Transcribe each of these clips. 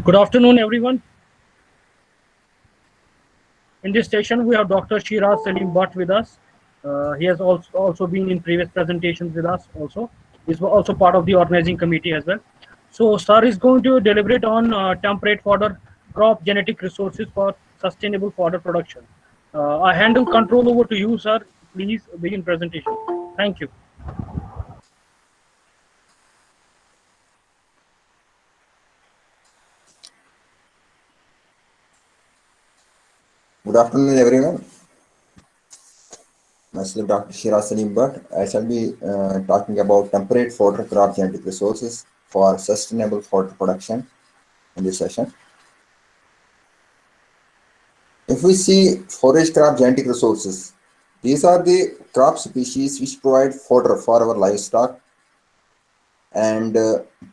Good afternoon, everyone. In this session, we have Dr. Shiraz Salim Bhatt with us. He has also been in previous presentations with us. Also, he's also part of the organizing committee as well. So, Sir is going to deliberate on temperate fodder crop genetic resources for sustainable fodder production. I hand the control over to you, sir. Please begin presentation. Thank you. Good afternoon, everyone. Myself, Dr. Shiraz Salim Bhatt. I shall be talking about temperate fodder crop genetic resources for sustainable fodder production in this session. If we see forage crop genetic resources, these are the crop species which provide fodder for our livestock and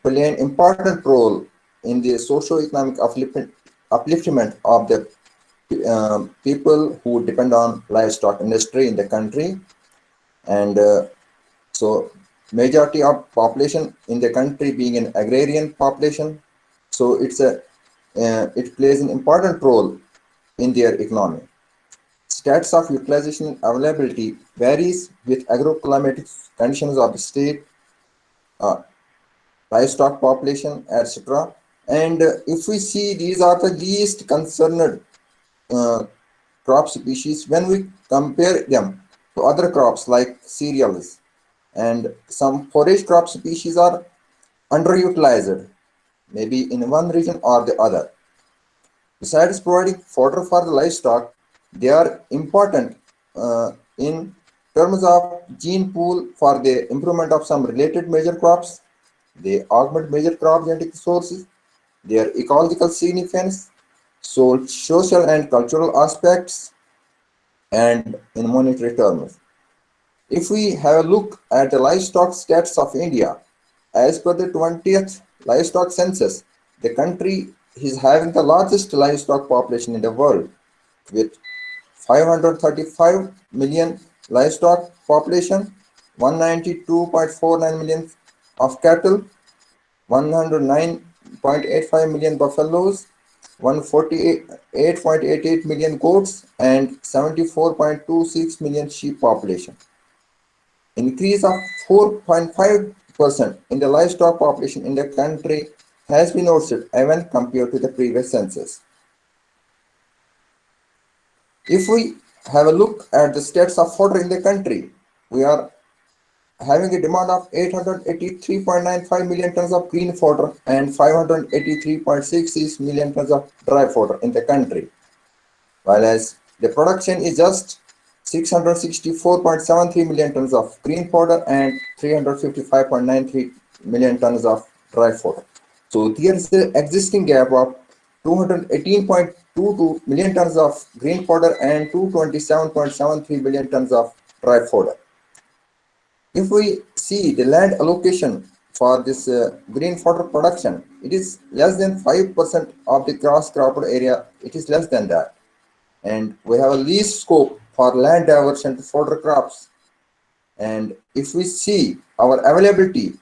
play an important role in the socio-economic upliftment of the people who depend on livestock industry in the country. And so majority of population in the country being an agrarian population, so it plays an important role in their economy. Stats of utilization and availability varies with agroclimatic conditions of the state, uh, livestock population, etc. And if we see, these are the least concerned uh, crop species when we compare them to other crops like cereals, and some forage crop species are underutilized, maybe in one region or the other. Besides providing fodder for the livestock, they are important in terms of gene pool for the improvement of some related major crops. They augment major crop genetic resources, their ecological significance, so social and cultural aspects, and in monetary terms. If we have a look at the livestock stats of India, as per the 20th livestock census, the country is having the largest livestock population in the world with 535 million livestock population, 192.49 million of cattle, 109.85 million buffaloes, 148.88 million goats, and 74.26 million sheep population. Increase of 4.5% in the livestock population in the country has been noted even compared to the previous census. If we have a look at the stats of fodder in the country, we are having a demand of 883.95 million tons of green fodder and 583.66 million tons of dry fodder in the country, whereas the production is just 664.73 million tons of green fodder and 355.93 million tons of dry fodder. So there is an existing gap of 218.22 million tons of green fodder and 227.73 million tons of dry fodder. If we see the land allocation for this green fodder production, it is less than 5% of the gross cropped area. It is less than that. And we have a least scope for land diversion to fodder crops. And if we see our availability,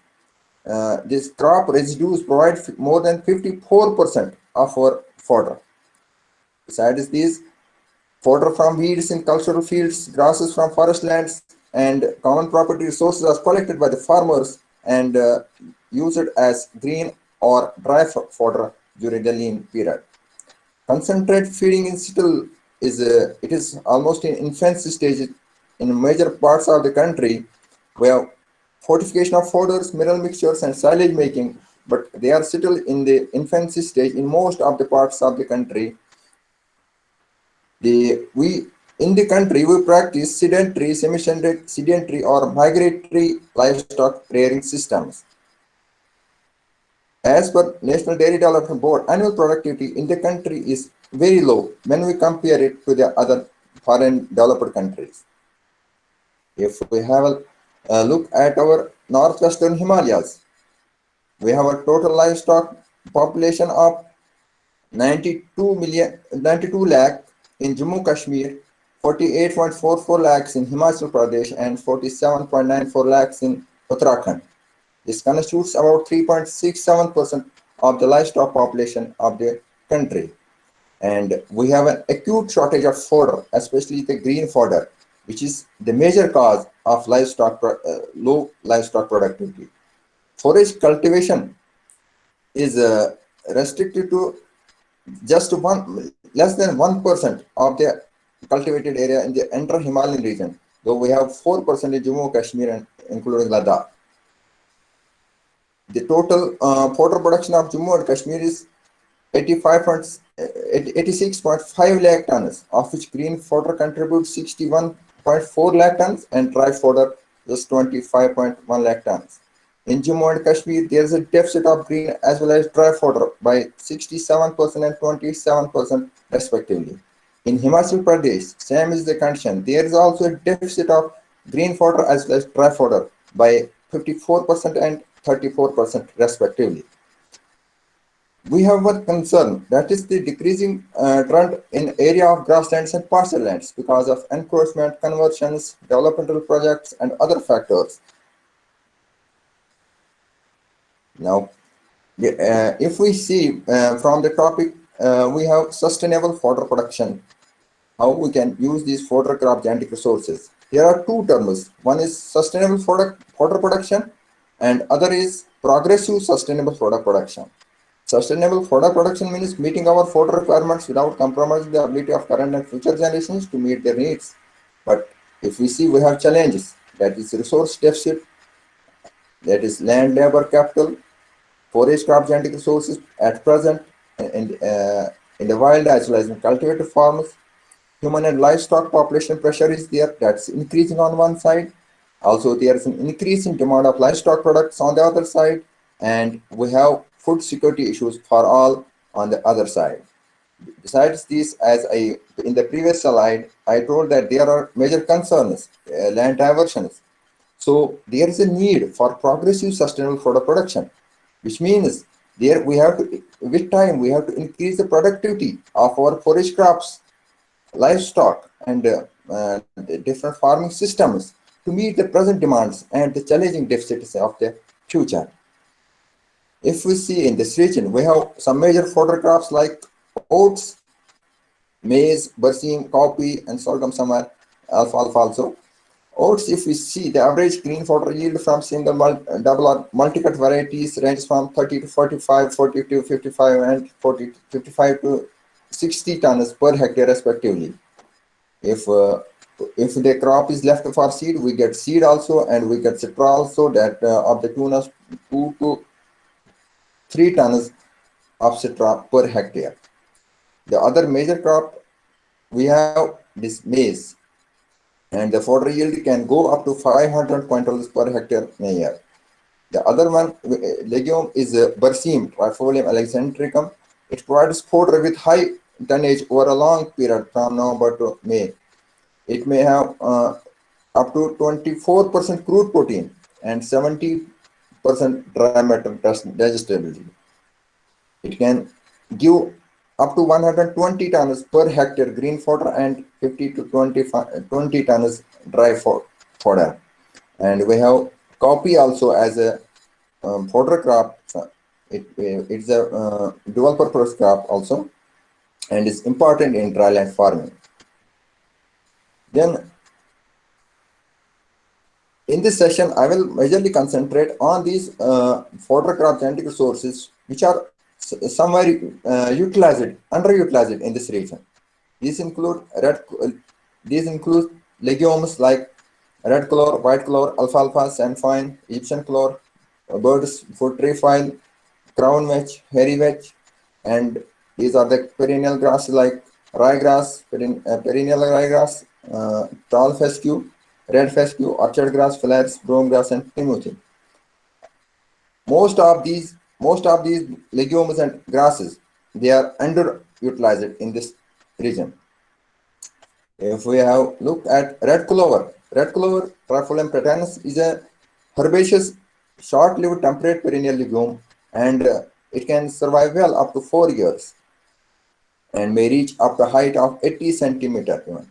this crop residues provide more than 54% of our fodder. Besides this, fodder from weeds in cultural fields, grasses from forest lands, and common property resources are collected by the farmers and used as green or dry fodder during the lean period. Concentrate feeding is still it is almost in infancy stage in major parts of the country. We have fortification of fodders, mineral mixtures, and silage making, but they are still in the infancy stage in most of the parts of the country. In the country we practice sedentary, semi-sedentary, or migratory livestock rearing systems. As per National Dairy Development Board, annual productivity in the country is very low when we compare it to the other foreign developed countries. If we have a look at our northwestern Himalayas, we have a total livestock population of 92 lakh in Jammu Kashmir, 48.44 lakhs in Himachal Pradesh, and 47.94 lakhs in Uttarakhand. This constitutes about 3.67% of the livestock population of the country. And we have an acute shortage of fodder, especially the green fodder, which is the major cause of low livestock productivity. Forage cultivation is restricted to just less than 1% of the cultivated area in the entire Himalayan region, though we have 4% in Jammu and Kashmir and including Ladakh. The total fodder production of Jammu and Kashmir is 86.5 lakh tons, of which green fodder contributes 61.4 lakh tons and dry fodder just 25.1 lakh tons. In Jammu and Kashmir, there is a deficit of green as well as dry fodder by 67% and 27% respectively. In Himachal Pradesh, same is the condition. There is also a deficit of green fodder as well as dry fodder by 54% and 34% respectively. We have one concern, that is the decreasing trend in area of grasslands and pasture lands because of encroachment, conversions, developmental projects, and other factors. Now, if we see from the topic, we have sustainable fodder production, how we can use these fodder crop genetic resources. There are two terms. One is sustainable fodder production and other is progressive sustainable fodder production. Sustainable fodder production means meeting our fodder requirements without compromising the ability of current and future generations to meet their needs. But if we see, we have challenges, that is resource deficit, that is land, labor, capital, forage crop genetic resources at present in the wild as well as in cultivated farms. Human and livestock population pressure is there, that's increasing on one side. Also, there is an increase in demand of livestock products on the other side, and we have food security issues for all on the other side. Besides this, in the previous slide, I told that there are major concerns, land diversions. So there is a need for progressive sustainable fodder production, which means there we have to, with time, we have to increase the productivity of our forage crops, livestock, and the different farming systems to meet the present demands and the challenging deficits of the future. If we see in this region, we have some major fodder crops like oats, maize, barsim, coffee, and sorghum summer, alfalfa also. Oats, if we see, the average green fodder yield from single, double, or multi-cut varieties ranges from 30 to 45, 40 to 55, and 40 to 55 to 60 tons per hectare respectively. If the crop is left for seed, we get seed also, and we get citra also, that of the tune of 2 to 3 tons of citra per hectare. The other major crop, we have this maize, and the fodder yield can go up to 500 quintals per hectare in a year. The other one, legume, is Barsim, Trifolium alexandricum. It provides fodder with high tonnage over a long period from November to May. It may have up to 24% crude protein and 70% dry matter digestibility. It can give up to 120 tons per hectare green fodder and 50 to 20 tons dry fodder. And we have coffee also as a fodder crop. It's a dual purpose crop also, and is important in dryland farming. Then in this session, I will majorly concentrate on these fodder crop genetic resources which are somewhere underutilized in this region. These include legumes like red clover, white clover, alfalfa, sandvine, Egyptian clover, birds food trefoil, crown vetch, hairy vetch, and these are the perennial grasses like ryegrass, perennial ryegrass, tall fescue, red fescue, orchard grass, flax, brome grass, and timothy. Most of these legumes and grasses, they are underutilized in this region. If we have looked at red clover, Trifolium pratanus, is a herbaceous, short-lived temperate perennial legume, and it can survive well up to 4 years and may reach up to a height of 80 centimeters even.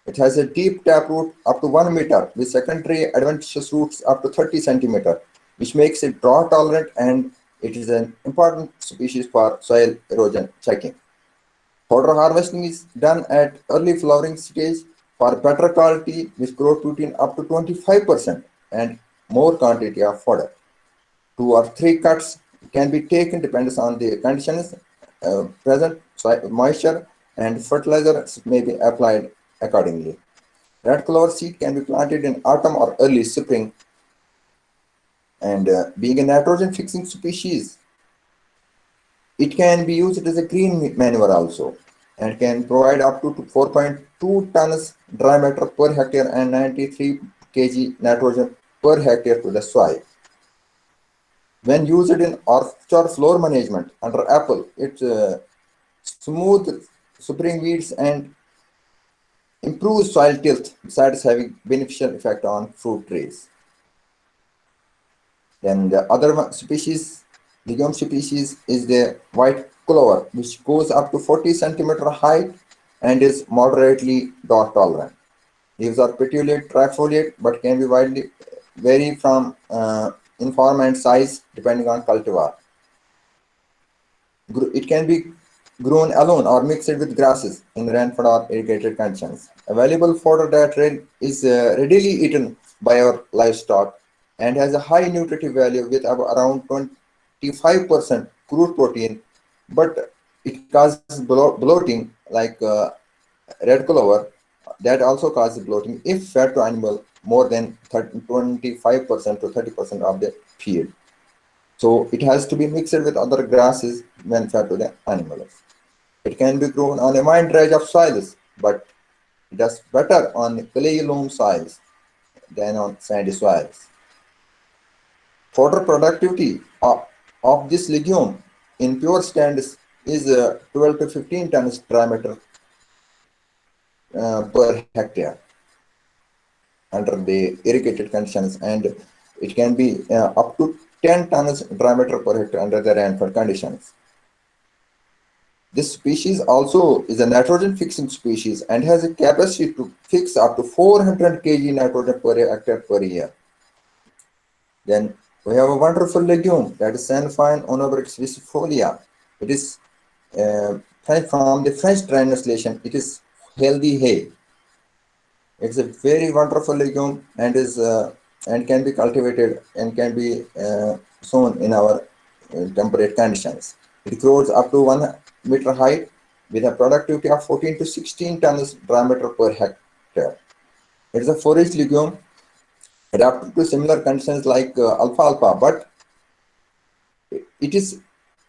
It has a deep taproot up to 1 meter with secondary adventitious roots up to 30 centimeters, which makes it drought tolerant and It is an important species for soil erosion checking. Fodder harvesting is done at early flowering stage for better quality with growth protein up to 25% and more quantity of fodder. 2 or 3 cuts can be taken depends on the conditions present, moisture and fertilizer may be applied accordingly. Red clover seed can be planted in autumn or early spring and being a nitrogen fixing species, it can be used as a green manure also and can provide up to 4.2 tons dry matter per hectare and 93 kg nitrogen per hectare to the soil. When used in orchard floor management under apple, it smooth spring weeds and improves soil tilth besides having beneficial effect on fruit trees. Then the other species, legume species, is the white clover, which goes up to 40 centimeter height and is moderately drought tolerant. Leaves are petiolate, trifoliate, but can be widely vary from in form and size depending on cultivar. It can be grown alone or mixed with grasses in rainfed or irrigated conditions. Available fodder that is readily eaten by our livestock and has a high nutritive value with around 25% crude protein, but it causes bloating like red clover that also causes bloating if fed to animal more than 25% to 30% of the feed. So it has to be mixed with other grasses when fed to the animals. It can be grown on a wide range of soils, but it does better on clay loam soils than on sandy soils. Fodder productivity of this legume in pure stands is 12 to 15 tons diameter per hectare under the irrigated conditions, and it can be up to 10 tons diameter per hectare under the rainfall conditions. This species also is a nitrogen fixing species and has a capacity to fix up to 400 kg nitrogen per hectare per year. Then we have a wonderful legume that is Sanfine onobrix vicifolia. It is from the French translation. It is healthy hay. It's a very wonderful legume and is and can be cultivated and can be sown in our temperate conditions. It grows up to 1 meter height with a productivity of 14 to 16 tons diameter per hectare. It is a forage legume adapted to similar conditions like alfalfa, but it is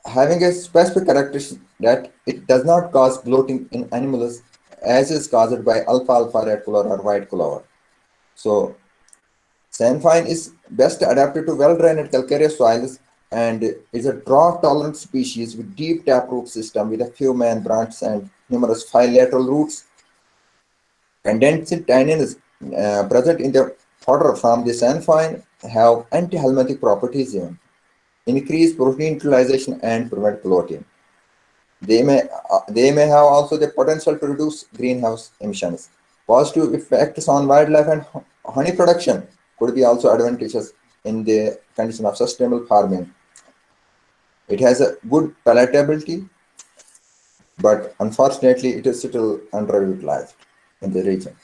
having a specific characteristic that it does not cause bloating in animals as is caused by alfalfa, red clover, or white clover. So Sanfine is best adapted to well-drained calcareous soils and is a drought-tolerant species with deep taproot system with a few main branches and numerous 5 lateral roots. Condensed tannins present in the fodder from the Sanfine have anti-helminthic properties, increase protein utilization and prevent bloating. They may have also the potential to reduce greenhouse emissions. Positive effects on wildlife and honey production could be also advantageous in the condition of sustainable farming. It has a good palatability, but unfortunately it is still underutilized in the region.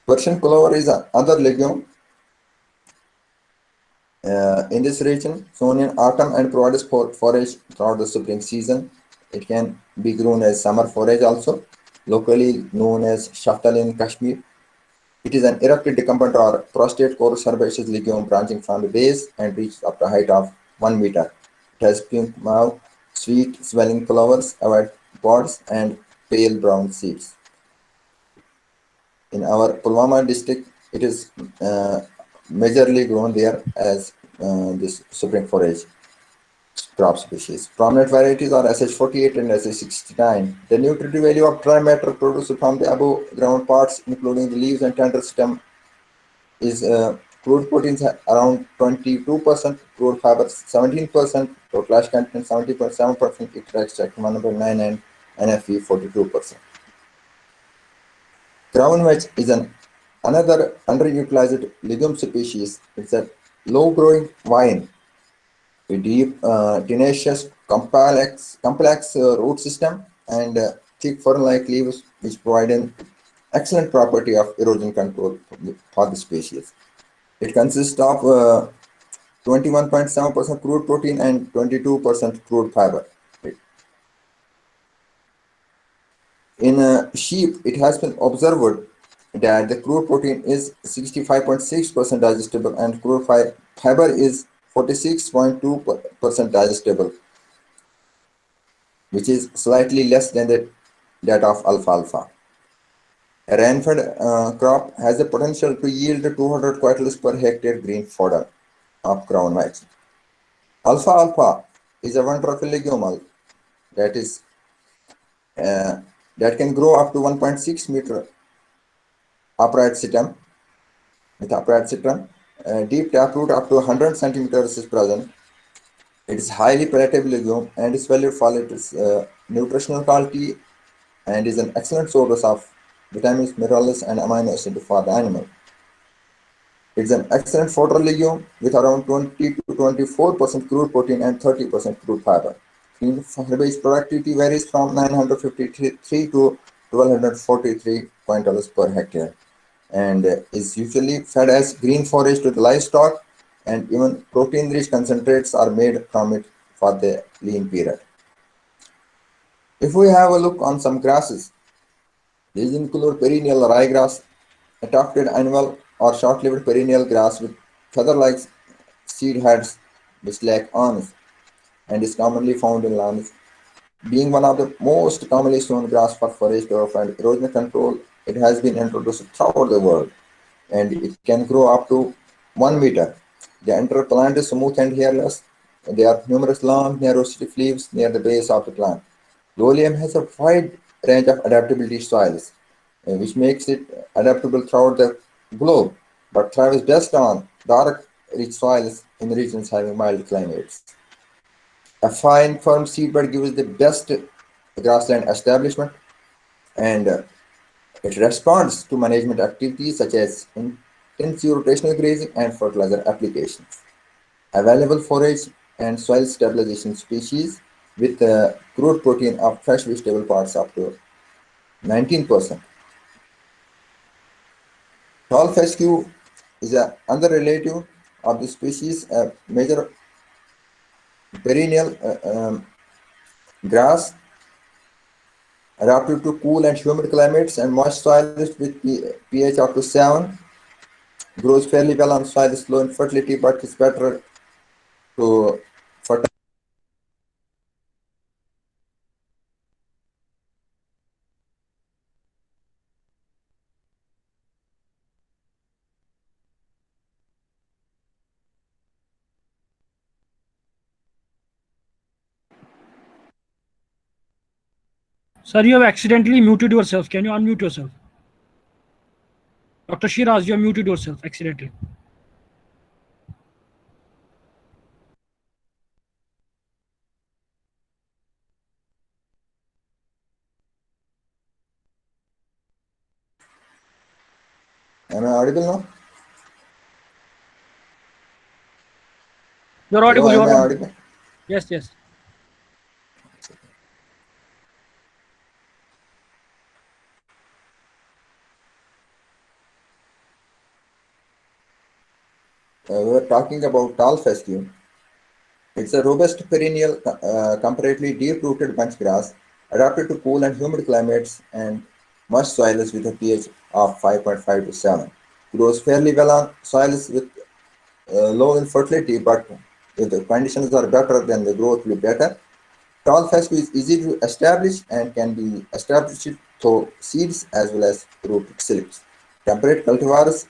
Persian clover is another legume in this region, sown in autumn and provides forage throughout the spring season. It can be grown as summer forage also, locally known as shaftal in Kashmir. It is an erect decumbent or prostate core herbaceous legume branching from the base and reaches up to a height of 1 meter. It has pink mouth, sweet smelling flowers, white pods, and pale brown seeds. In our Pulwama district, it is majorly grown there as this spring forage crop species. Prominent varieties are SH48 and SH69. The nutritive value of dry matter produced from the above ground parts, including the leaves and tender stem, is crude proteins around 22%, crude fibers 17%, total ash content 70.7%, extract 1.9, and NFE 42%. Crown vetch is another underutilized legume species. It's a low-growing vine a deep, tenacious, complex root system, and thick fern-like leaves, which provide an excellent property of erosion control for the species. It consists of 21.7% crude protein and 22% crude fiber. In sheep, it has been observed that the crude protein is 65.6% digestible and crude fiber is 46.2% digestible, which is slightly less than that of alfalfa. A rainfed crop has the potential to yield 200 quintals per hectare green fodder of crown whites. Alfalfa is a wonderful legume that is uh, that can grow up to 1.6 meter upright stem with upright stem. Deep taproot up to 100 centimeters is present. It is highly palatable legume and is valued for its nutritional quality and is an excellent source of vitamins, minerals, and amino acids for the animal. It's an excellent fodder legume with around 20 to 24% crude protein and 30% crude fiber. Clean herbage productivity varies from 953 to 1243 quintals per hectare and is usually fed as green forage to the livestock, and even protein-rich concentrates are made from it for the lean period. If we have a look on some grasses, these include perennial ryegrass, a tufted annual or short-lived perennial grass with feather-like seed heads which lack awns and is commonly found in lands. Being one of the most commonly sown grass for forage turf and erosion control, it has been introduced throughout the world and it can grow up to 1 meter. The entire plant is smooth and hairless. There are numerous long, narrow stiff leaves near the base of the plant. Lolium has a wide range of adaptability soils, which makes it adaptable throughout the globe, but thrives best on dark, rich soils in regions having mild climates. A fine, firm seedbed gives the best grassland establishment, and it responds to management activities such as intensive rotational grazing and fertilizer applications. Available forage and soil stabilization species with crude protein of fresh vegetable parts up to 19%. Tall fescue is another relative of the species, a major perennial grass adapted to cool and humid climates and moist soils with pH up to 7. Grows fairly well on soils low in fertility, but is better to fertile. Sir, you have accidentally muted yourself. Can you unmute yourself? Dr. Shiraz, you have muted yourself accidentally. Am I audible now? You're Hello, audible. am You're I audible. audible? Yes, yes. We were talking about tall fescue. It's a robust perennial, comparatively deep-rooted bunch grass adapted to cool and humid climates and moist soils with a pH of 5.5 to 7. Grows fairly well on soils with low infertility, but if the conditions are better, then the growth will be better. Tall fescue is easy to establish and can be established through seeds as well as root slips. Temperate cultivars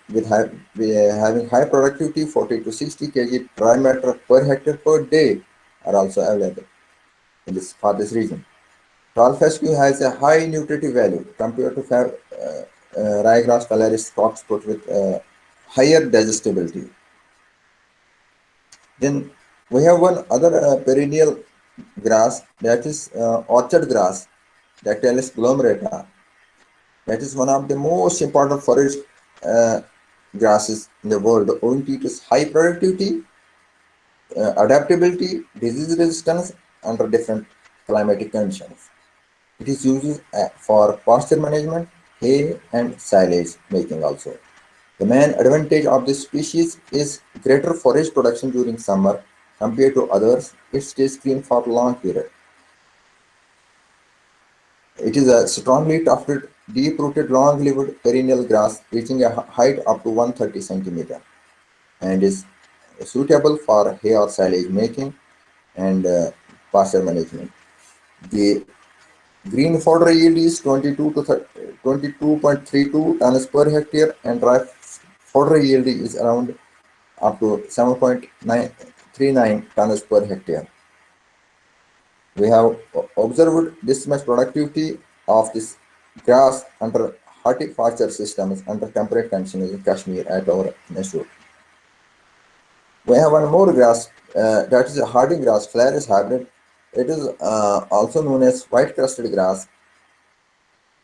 having high productivity, 40 to 60 kg dry matter per hectare per day, are also available for this region. Tall fescue has a high nutritive value compared to ryegrass phalaris foxpot with higher digestibility. Then we have one other perennial grass, that is orchard grass, Dactylus glomerata. That is one of the most important forage uh, grasses in the world owing to its high productivity adaptability, disease resistance under different climatic conditions. It is used for pasture management, hay and silage making also. The main advantage of this species is greater forage production during summer compared to others. It stays green for long period. It is a strongly tufted, deep-rooted, long-lived perennial grass reaching a height up to 130 centimeter and is suitable for hay or silage making and pasture management. The green fodder yield is 22.32 tons per hectare and dry fodder yield is around up to 7.939 tons per hectare. We have observed this much productivity of this grass under horticulture systems under temperate conditions in Kashmir at our institute. We have one more grass that is a hardy grass, Phalaris hybrid. It is also known as white crested grass.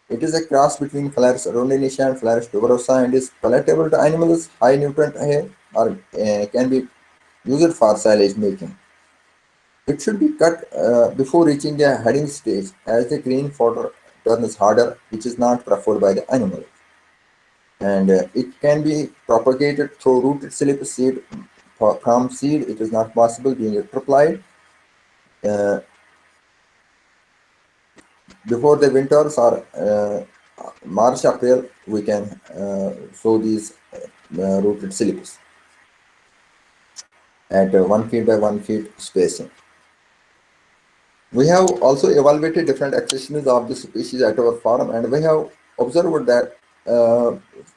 It is a cross between Phalaris rhodionica and Phalaris tuberosa and is palatable to animals, high nutrient hay, or can be used for silage making. It should be cut before reaching the heading stage as the green fodder turns harder, which is not preferred by the animal. And it can be propagated through rooted slip seed. From seed, it is not possible being applied. Before the winters or March, April, we can sow these rooted slips at 1 feet by 1 feet spacing. We have also evaluated different accessions of this species at our farm, and we have observed that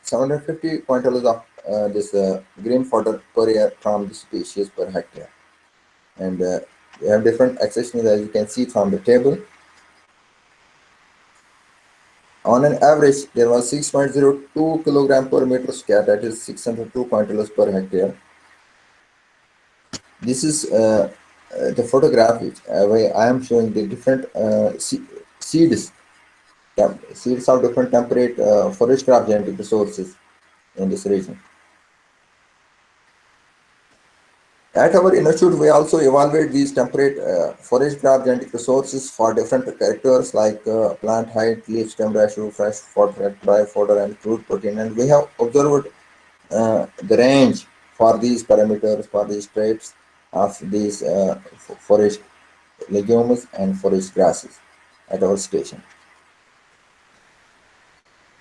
750 quintals of this green fodder per year from the species per hectare. And we have different accessions as you can see from the table. On an average, there was 6.02 kilogram per meter square, that is 602 quintals per hectare. This is the photograph where I am showing the different seeds. Seeds of different temperate forest crop genetic resources in this region. At our institute, we also evaluate these temperate forest crop genetic resources for different characters like plant height, leaf stem ratio, fresh fodder, dry fodder, and crude protein. And we have observed the range for these parameters, for these traits of these forest legumes and forest grasses at our station.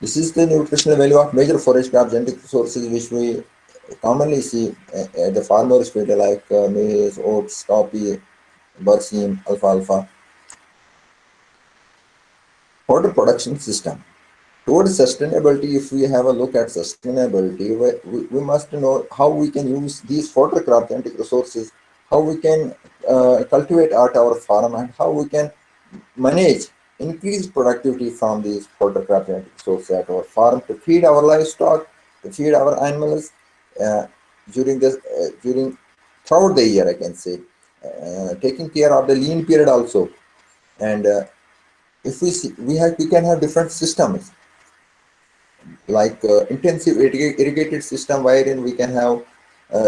This is the nutritional value of major forest crop genetic resources which we commonly see at the farmers field like maize, oats, coffee, berseem, alfalfa. Fodder production system. Towards sustainability, if we have a look at sustainability, we must know how we can use these fodder crop genetic resources, how we can cultivate at our farm, and how we can manage increased productivity from these fodder crop genetic resources at our farm to feed our livestock, to feed our animals during throughout the year, I can say, taking care of the lean period also. And if we see, we can have different systems like intensive irrigated system wherein we can have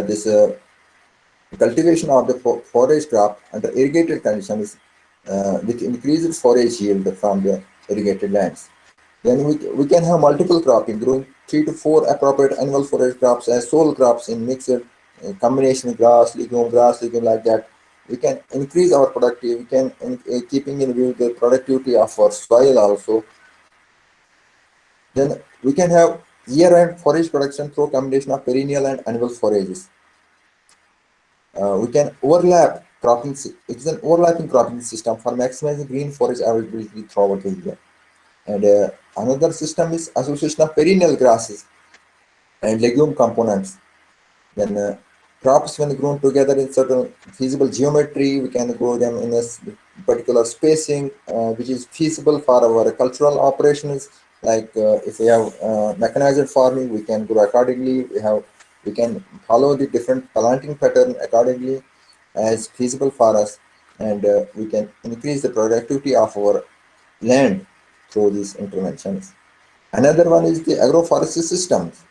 this cultivation of the forage crop under irrigated conditions with increased forage yield from the irrigated lands. Then we can have multiple cropping, growing 3 to 4 appropriate annual forage crops as sole crops in mixed combination grass, legume, like that. We can increase our productivity. We can keeping in view the productivity of our soil also. Then we can have year-round forage production through combination of perennial and annual forages. We can overlap cropping. It is an overlapping cropping system for maximizing green forage availability throughout the year. And another system is association of perennial grasses and legume components. Then crops, when grown together in certain feasible geometry, we can grow them in a particular spacing, which is feasible for our cultural operations. Like if we have mechanized farming, we can grow accordingly. We can follow the different planting pattern accordingly as feasible for us, and we can increase the productivity of our land through these interventions. Another one is the agroforestry systems.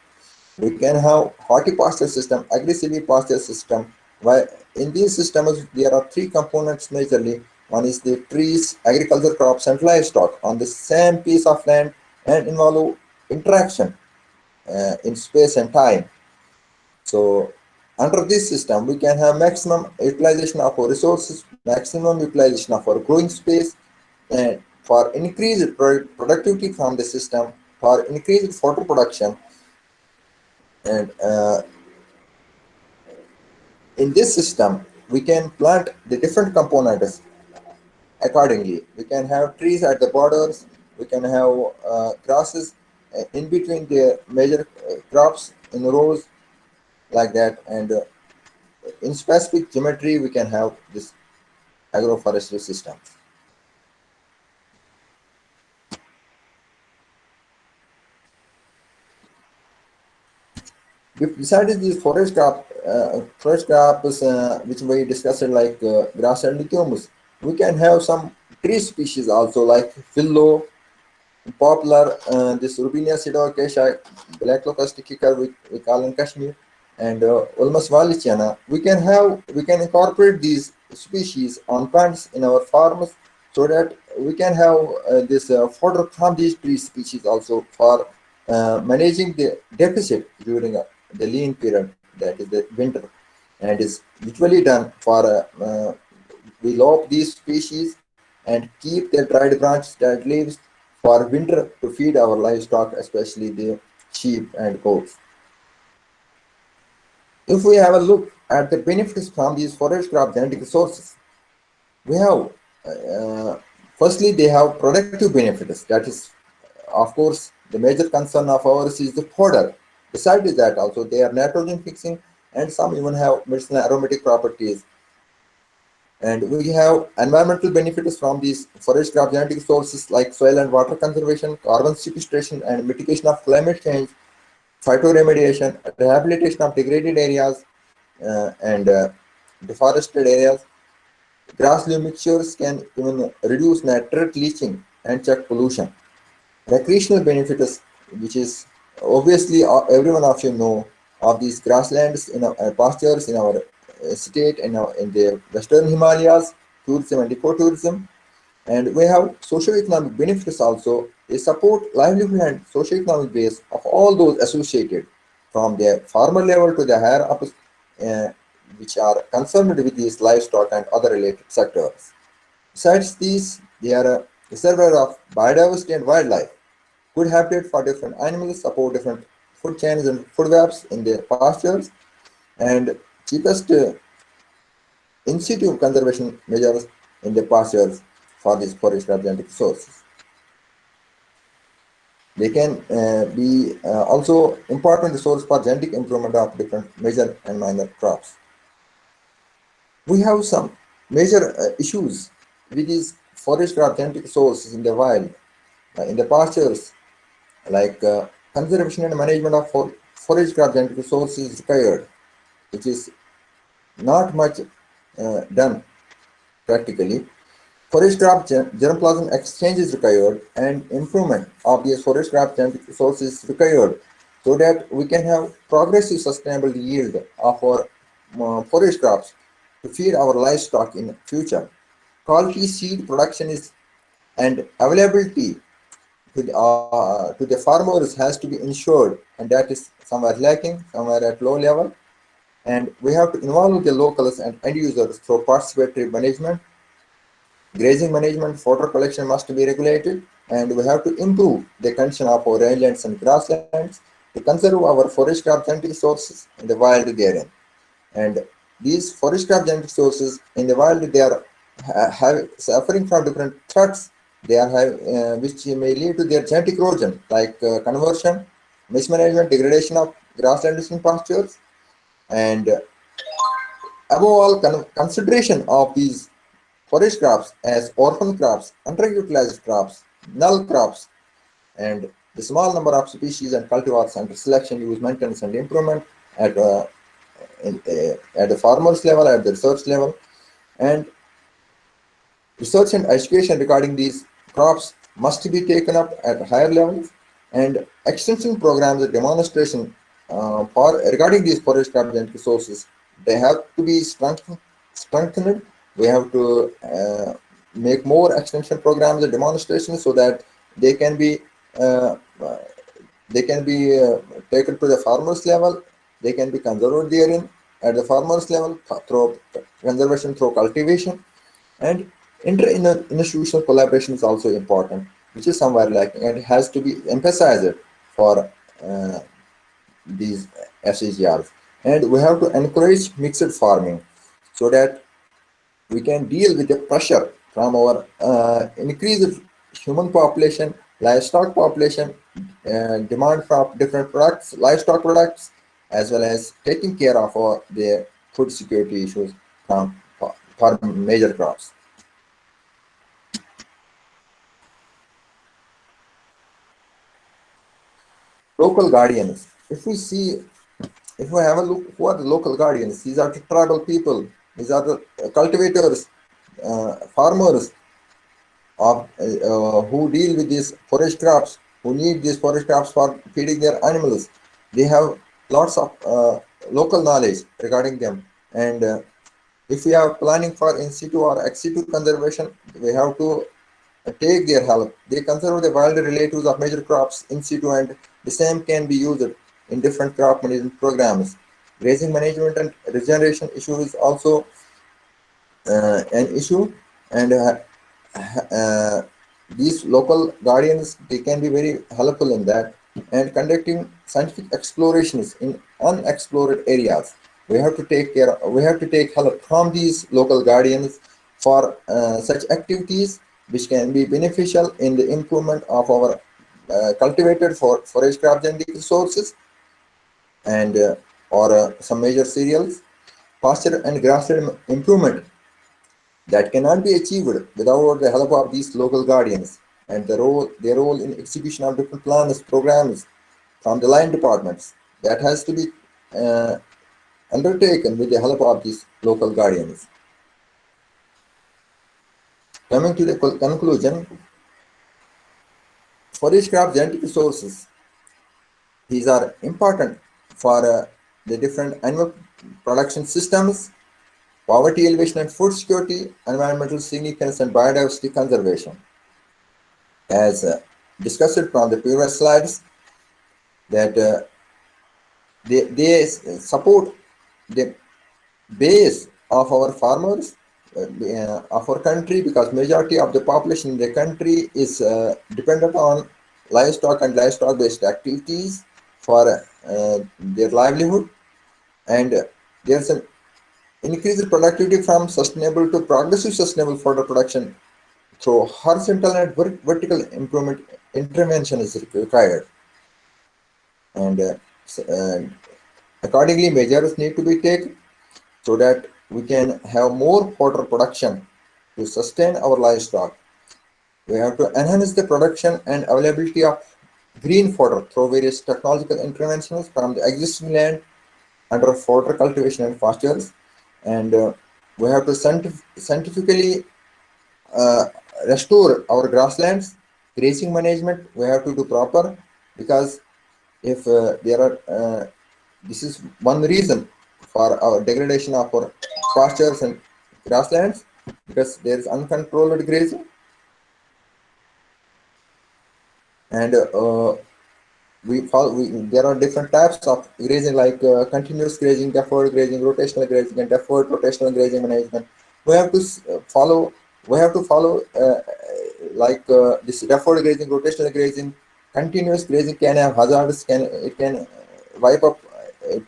We can have horticulture system, agri-silvopasture system, Why in these systems there are three components majorly. One is the trees, agriculture crops, and livestock on the same piece of land and involve interaction in space and time. So under this system, we can have maximum utilization of our resources, maximum utilization of our growing space, and for increased productivity from the system, for increased photo production, and in this system, we can plant the different components accordingly. We can have trees at the borders, we can have grasses in between the major crops in rows like that, and in specific geometry, we can have this agroforestry system. Besides these forest crops, which we discussed like grass and legumes, we can have some tree species also like willow, poplar, this Rubinia pseudoacacia, black locust kicker, we call in Kashmir, and Ulmus wallichiana. We can incorporate these species on plants in our farms so that we can have this fodder from these tree species also for managing the deficit during the lean period, that is the winter, and is usually done for we lop these species and keep their dried branch dead leaves for winter to feed our livestock, especially the sheep and goats. If we have a look at the benefits from these forest crop genetic resources, we have firstly they have productive benefits. That is, of course, the major concern of ours is the fodder. Besides that, also they are nitrogen fixing, and some even have medicinal aromatic properties. And we have environmental benefits from these forest crop genetic sources like soil and water conservation, carbon sequestration and mitigation of climate change, phytoremediation, rehabilitation of degraded areas and deforested areas. Grass-leaf mixtures can even reduce nitrate leaching and check pollution. Recreational benefits, which is obviously everyone of you know of these grasslands in our pastures in our state and in the western Himalayas, tourism and ecotourism. And we have socio-economic benefits also. They support livelihood and socio-economic base of all those associated from the farmer level to the higher ups, which are concerned with these livestock and other related sectors. Besides these, they are a reservoir of biodiversity and wildlife. Good habitat for different animals, support different food chains and food webs in the pastures, and cheapest in situ conservation measures in the pastures for these forest genetic resources. They can be also important resource for genetic improvement of different major and minor crops. We have some major issues with these forest crop genetic resources in the wild, in the pastures, like conservation and management of forage crop genetic resources is required, which is not much done practically. Forage crop germplasm exchange is required, and improvement of these forage crop genetic resources is required so that we can have progressive sustainable yield of our forage crops to feed our livestock in future. Quality seed production is and availability to the farmers has to be ensured, and that is somewhere lacking, somewhere at low level. And we have to involve the locals and end users through participatory management. Grazing management, fodder collection must be regulated, and we have to improve the condition of our rangelands and grasslands to conserve our forest crop genetic resources in the wild therein. And these forest crop genetic resources in the wild, they are suffering from different threats. They are which may lead to their genetic erosion, like conversion, mismanagement, degradation of grasslands and pastures, and above all, consideration of these forest crops as orphan crops, underutilized crops, null crops, and the small number of species and cultivars under selection, use, maintenance, and improvement at at the farmers level, at the research level, and research and education regarding these crops must be taken up at higher levels, and extension programs and demonstration for regarding these forest crop genetic resources they have to be strengthened. We have to make more extension programs and demonstrations so that they can be uh, they can be taken to the farmers level. They can be conserved therein at the farmers level through conservation through cultivation, and inter-institutional collaboration is also important, which is somewhere lacking and has to be emphasized for uh, these SHGRs. And we have to encourage mixed farming so that we can deal with the pressure from our increased human population, livestock population, demand for different products, livestock products, as well as taking care of the food security issues for major crops. Local guardians. If we have a look, who are the local guardians? These are the tribal people. These are the cultivators, farmers who deal with these forest crops, who need these forest crops for feeding their animals. They have lots of local knowledge regarding them. And if we are planning for in situ or ex situ conservation, we have to take their help. They conserve the wild relatives of major crops in situ, and the same can be used in different crop management programs. Grazing management and regeneration issue is also an issue, and uh, these local guardians, they can be very helpful in that, and conducting scientific explorations in unexplored areas. We have to take help from these local guardians for such activities which can be beneficial in the improvement of our cultivated forage crop genetic resources, and or some major cereals, pasture and grassland improvement that cannot be achieved without the help of these local guardians, and their role in execution of different plans, programs from the line departments that has to be uh, undertaken with the help of these local guardians. Coming to the conclusion, forage crop genetic resources, these are important for the different animal production systems, poverty elevation and food security, environmental significance and biodiversity conservation. As discussed from the previous slides, that they support the base of our farmers of our country, because majority of the population in the country is dependent on livestock and livestock based activities for their livelihood, and there's an increased productivity from sustainable to progressive sustainable fodder production through horizontal and vertical improvement intervention is required, and accordingly measures need to be taken so that we can have more fodder production to sustain our livestock. We have to enhance the production and availability of green fodder through various technological interventions from the existing land under fodder cultivation and pastures, and we have to scientifically uh, restore our grasslands. Grazing management we have to do proper, because if there are this is one reason for our degradation of our pastures and grasslands, because there is uncontrolled grazing, and there are different types of grazing like continuous grazing, deferred grazing, rotational grazing, and deferred rotational grazing management. We have to follow. We have to follow this deferred grazing, rotational grazing. Continuous grazing can have hazards. Can wipe up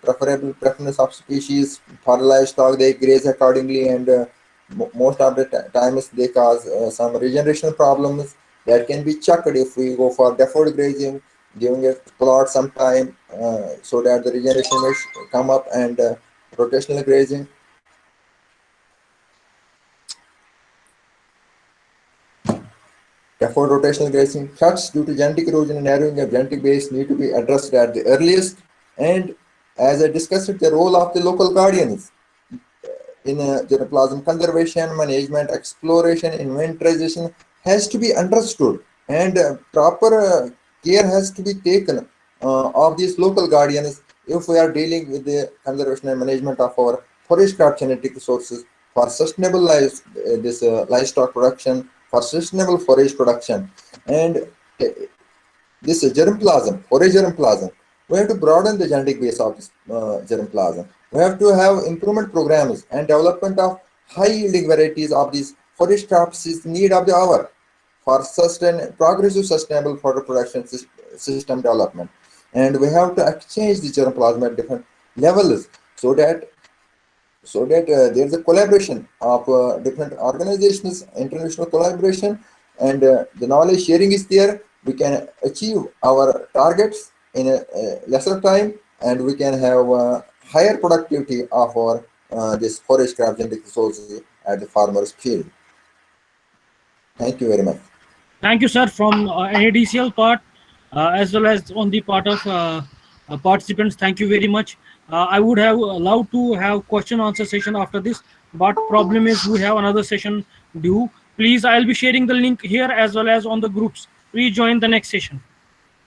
preferable preference of species for livestock. They graze accordingly, and most of the times they cause some regeneration problems that can be checked if we go for deferred grazing, giving a plot some time so that the regeneration may come up, and rotational grazing. Deferred rotational grazing threats due to genetic erosion and narrowing of genetic base need to be addressed at the earliest. And as I discussed, the role of the local guardians in germplasm conservation, management, exploration, inventarization has to be understood, and proper care has to be taken of these local guardians if we are dealing with the conservation and management of our forest craft genetic resources for sustainable livestock production, for sustainable forage production, and this germplasm, forage germplasm. We have to broaden the genetic base of this germplasm. We have to have improvement programs and development of high yielding varieties of these forage crops is need of the hour for progressive sustainable fodder production system development. And we have to exchange the germplasm at different levels so that there's a collaboration of different organizations, international collaboration, and the knowledge sharing is there. We can achieve our targets in a lesser time, and we can have higher productivity of our this forest craft genetic resources at the farmer's field. Thank you very much. Thank you, sir, from NADCL part as well as on the part of participants. Thank you very much. I would have allowed to have question answer session after this, but problem is we have another session due. Please, I'll be sharing the link here as well as on the groups. Please join the next session.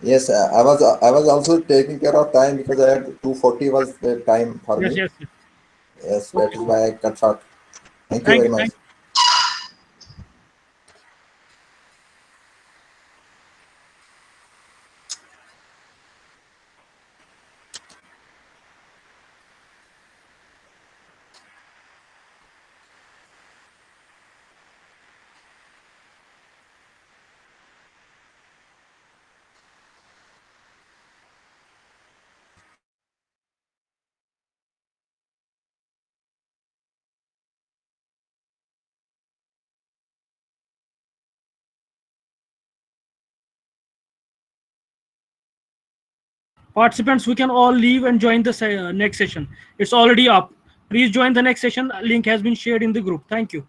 Yes, I was also taking care of time because I had 2:40 was the time for Yes, me. yes, yes. Yes, that Okay. is why I cut short. Thank you Thank very you. much. Thank you. Participants, we can all leave and join the next session. It's already up. Please join the next session. Link has been shared in the group. Thank you.